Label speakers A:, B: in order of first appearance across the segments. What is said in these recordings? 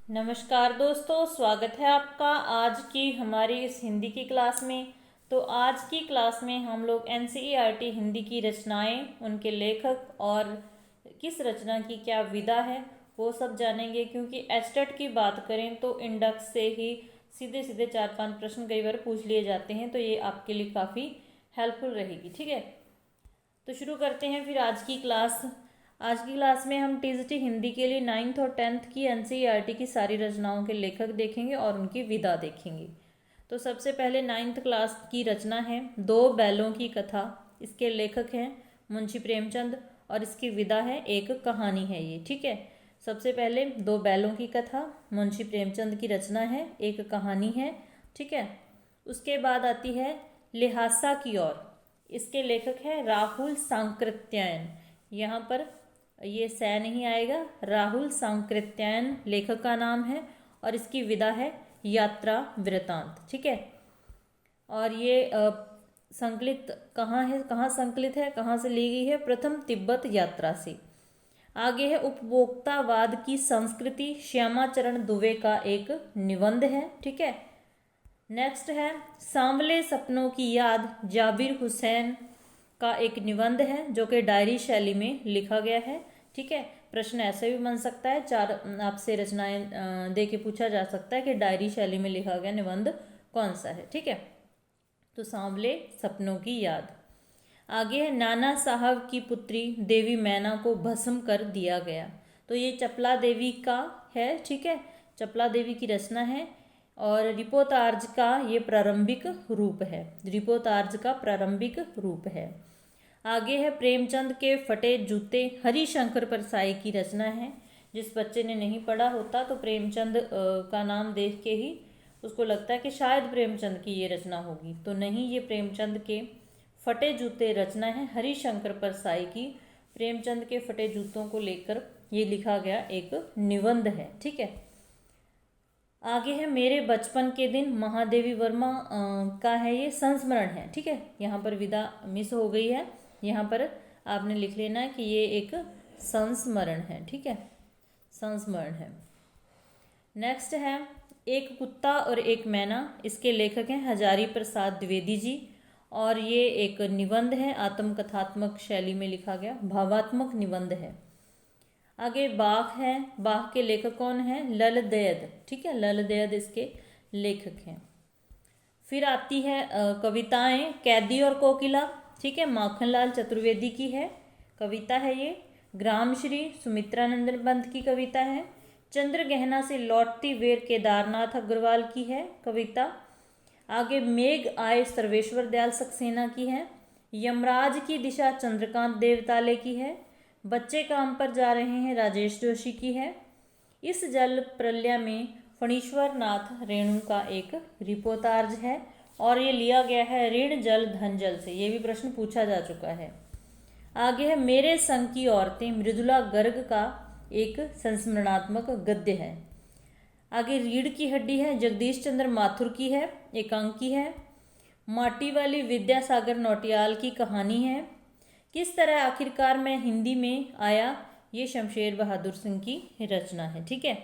A: नमस्कार दोस्तों, स्वागत है आपका आज की हमारी इस हिंदी की क्लास में। तो आज की क्लास में हम लोग एनसीईआरटी हिंदी की रचनाएं, उनके लेखक और किस रचना की क्या विधा है वो सब जानेंगे। क्योंकि एचटेट की बात करें तो इंडेक्स से ही सीधे सीधे 4-5 प्रश्न कई बार पूछ लिए जाते हैं, तो ये आपके लिए काफ़ी हेल्पफुल रहेगी। ठीक है, तो शुरू करते हैं फिर आज की क्लास। आज की क्लास में हम टीजीटी हिंदी के लिए 9th और 10th की एनसीईआरटी की सारी रचनाओं के लेखक देखेंगे और उनकी विधा देखेंगे। तो सबसे पहले 9th क्लास की रचना है दो बैलों की कथा। इसके लेखक हैं मुंशी प्रेमचंद और इसकी विधा है एक कहानी है ये। ठीक है, सबसे पहले दो बैलों की कथा मुंशी प्रेमचंद की रचना है, एक कहानी है। ठीक है, उसके बाद आती है लिहासा की ओर। इसके लेखक हैं राहुल सांकृत्यायन। यहाँ पर ये सै नहीं आएगा, राहुल सांकृत्यायन लेखक का नाम है और इसकी विधा है यात्रा वृतांत। ठीक है, और ये संकलित कहाँ है, कहाँ संकलित है, कहाँ से ली गई है? प्रथम तिब्बत यात्रा से। आगे है उपभोक्तावाद की संस्कृति, श्यामाचरण दुबे का एक निबंध है। ठीक है, नेक्स्ट है सांवले सपनों की याद, जाबिर हुसैन का एक निबंध है जो कि डायरी शैली में लिखा गया है। ठीक है, प्रश्न ऐसे भी बन सकता है, चार आपसे रचनाएं दे के पूछा जा सकता है कि डायरी शैली में लिखा गया निबंध कौन सा है। ठीक है, तो सांवले सपनों की याद। आगे है नाना साहब की पुत्री देवी मैना को भस्म कर दिया गया। तो ये चपला देवी का है। ठीक है, चपला देवी की रचना है और रिपोतार्ज का ये प्रारंभिक रूप है, रिपोतार्ज का प्रारंभिक रूप है। आगे है प्रेमचंद के फटे जूते, हरिशंकर परसाई की रचना है। जिस बच्चे ने नहीं पढ़ा होता तो प्रेमचंद का नाम देख के ही उसको लगता है कि शायद प्रेमचंद की ये रचना होगी, तो नहीं, ये प्रेमचंद के फटे जूते रचना है हरिशंकर परसाई की। प्रेमचंद के फटे जूतों को लेकर ये लिखा गया एक निबंध है। ठीक है, आगे है मेरे बचपन के दिन, महादेवी वर्मा का है ये संस्मरण है। ठीक है, यहाँ पर विधा मिस हो गई है, यहाँ पर आपने लिख लेना है कि ये एक संस्मरण है। ठीक है, संस्मरण है। नेक्स्ट है एक कुत्ता और एक मैना। इसके लेखक हैं हजारी प्रसाद द्विवेदी जी और ये एक निबंध है, आत्मकथात्मक शैली में लिखा गया भावात्मक निबंध है। आगे बाघ है, बाघ के लेखक कौन है? ललदयद। ठीक है, ललदयद इसके लेखक हैं। फिर आती है कविताएं, कैदी और कोकिला। ठीक है, माखनलाल चतुर्वेदी की है कविता है ये। ग्रामश्री सुमित्रानंदन पंत की कविता है। चंद्र गहना से लौटती वेर केदारनाथ अग्रवाल की है कविता। आगे मेघ आए सर्वेश्वर दयाल सक्सेना की है। यमराज की दिशा चंद्रकांत देवताले की है। बच्चे काम पर जा रहे हैं राजेश जोशी की है। इस जल प्रलय में फणीश्वर नाथ रेणु का एक रिपोर्टाज है और ये लिया गया है ऋण जल धन जल से, ये भी प्रश्न पूछा जा चुका है। आगे है मेरे संग की औरतें, मृदुला गर्ग का एक संस्मरणात्मक गद्य है। आगे रीढ़ की हड्डी है, जगदीश चंद्र माथुर की है, एकांकी है। माटी वाली विद्यासागर नौटियाल की कहानी है। किस तरह आखिरकार मैं हिंदी में आया, ये शमशेर बहादुर सिंह की रचना है। ठीक है,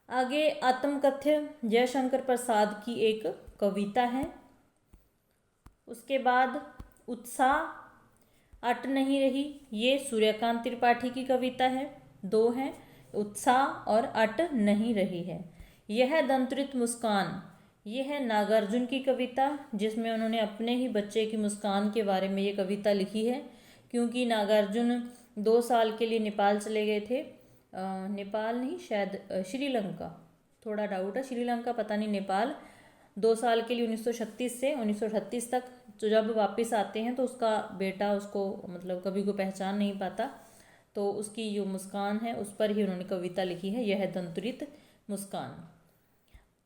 A: आगे आत्मकथ्य जयशंकर प्रसाद की एक कविता है। उसके बाद उत्साह अट नहीं रही, ये सूर्यकांत त्रिपाठी की कविता है। दो हैं, उत्साह और अट नहीं रही है। यह दंतरित मुस्कान, ये है नागार्जुन की कविता, जिसमें उन्होंने अपने ही बच्चे की मुस्कान के बारे में ये कविता लिखी है। क्योंकि नागार्जुन 2 साल के लिए नेपाल चले गए थे, नेपाल नहीं शायद श्रीलंका, थोड़ा डाउट है, श्रीलंका पता नहीं नेपाल, 2 साल के लिए 1936 से 1938 तक। तो जब वापस आते हैं तो उसका बेटा उसको मतलब कभी को पहचान नहीं पाता, तो उसकी जो मुस्कान है उस पर ही उन्होंने कविता लिखी है, यह दंतुरित मुस्कान।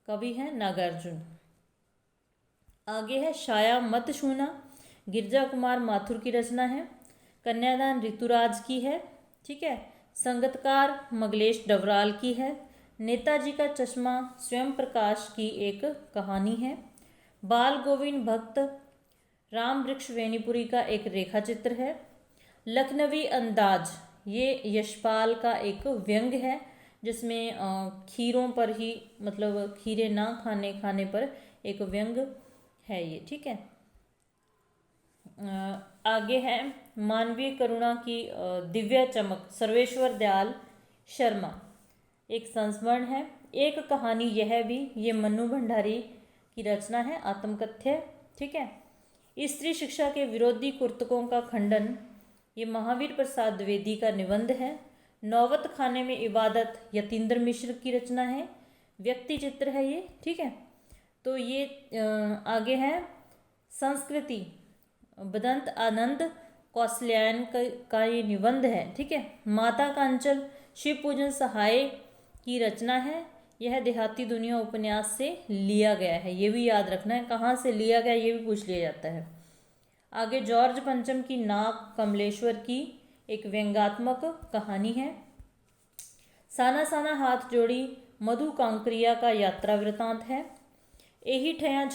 A: कवि है नागार्जुन। आगे है छाया मत छूना, गिरजा कुमार माथुर की रचना है। कन्यादान ऋतुराज की है। ठीक है, संगतकार मंगलेश डवराल की है। नेताजी का चश्मा स्वयं प्रकाश की एक कहानी है। बाल गोविंद भक्त राम वृक्ष वेणीपुरी का एक रेखा चित्र है। लखनवी अंदाज, ये यशपाल का एक व्यंग है। जिसमें खीरों पर ही, मतलब खीरे ना खाने पर एक व्यंग है ये, ठीक है। आगे है मानवीय करुणा की दिव्य चमक, सर्वेश्वर दयाल शर्मा, एक संस्मरण है। एक कहानी यह भी, ये मन्नू भंडारी की रचना है, आत्मकथ्य, ठीक है। स्त्री शिक्षा के विरोधी कुर्तकों का खंडन, ये महावीर प्रसाद द्विवेदी का निबंध है। नौबत खाने में इबादत, यतीन्द्र मिश्र की रचना है, व्यक्ति चित्र है ये, ठीक है। तो ये आगे है संस्कृति, बदंत आनंद कौशल्यायन का ये निबंध है, ठीक है। माता कांचल शिव पूजन सहाय की रचना है, यह देहाती दुनिया उपन्यास से लिया गया है, ये भी याद रखना है, कहाँ से लिया गया ये भी पूछ लिया जाता है। आगे जॉर्ज पंचम की नाग कमलेश्वर की एक व्यंग्यात्मक कहानी है। साना साना हाथ जोड़ी मधु कांकरिया का यात्रा वृतांत है। एही ठया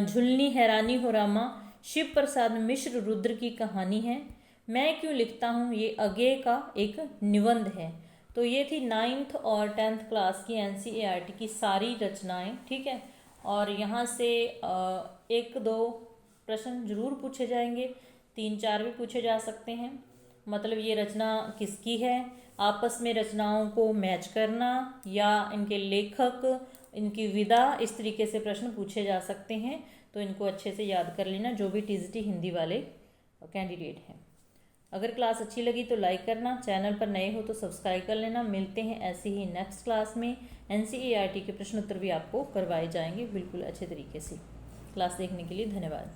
A: झुलनी हैरानी हो रामा शिव प्रसाद मिश्र रुद्र की कहानी है। मैं क्यों लिखता हूँ, ये अज्ञे का एक निबंध है। तो ये थी 9th और 10th क्लास की NCERT की सारी रचनाएं, ठीक है। और यहाँ से 1-2 प्रश्न जरूर पूछे जाएंगे, 3-4 भी पूछे जा सकते हैं। मतलब ये रचना किसकी है, आपस में रचनाओं को मैच करना, या इनके लेखक, इनकी विधा, इस तरीके से प्रश्न पूछे जा सकते हैं। तो इनको अच्छे से याद कर लेना, जो भी TGT हिंदी वाले कैंडिडेट हैं। अगर क्लास अच्छी लगी तो लाइक करना, चैनल पर नए हो तो सब्सक्राइब कर लेना। मिलते हैं ऐसे ही नेक्स्ट क्लास में। NCERT के प्रश्न उत्तर भी आपको करवाए जाएंगे बिल्कुल अच्छे तरीके से। क्लास देखने के लिए धन्यवाद।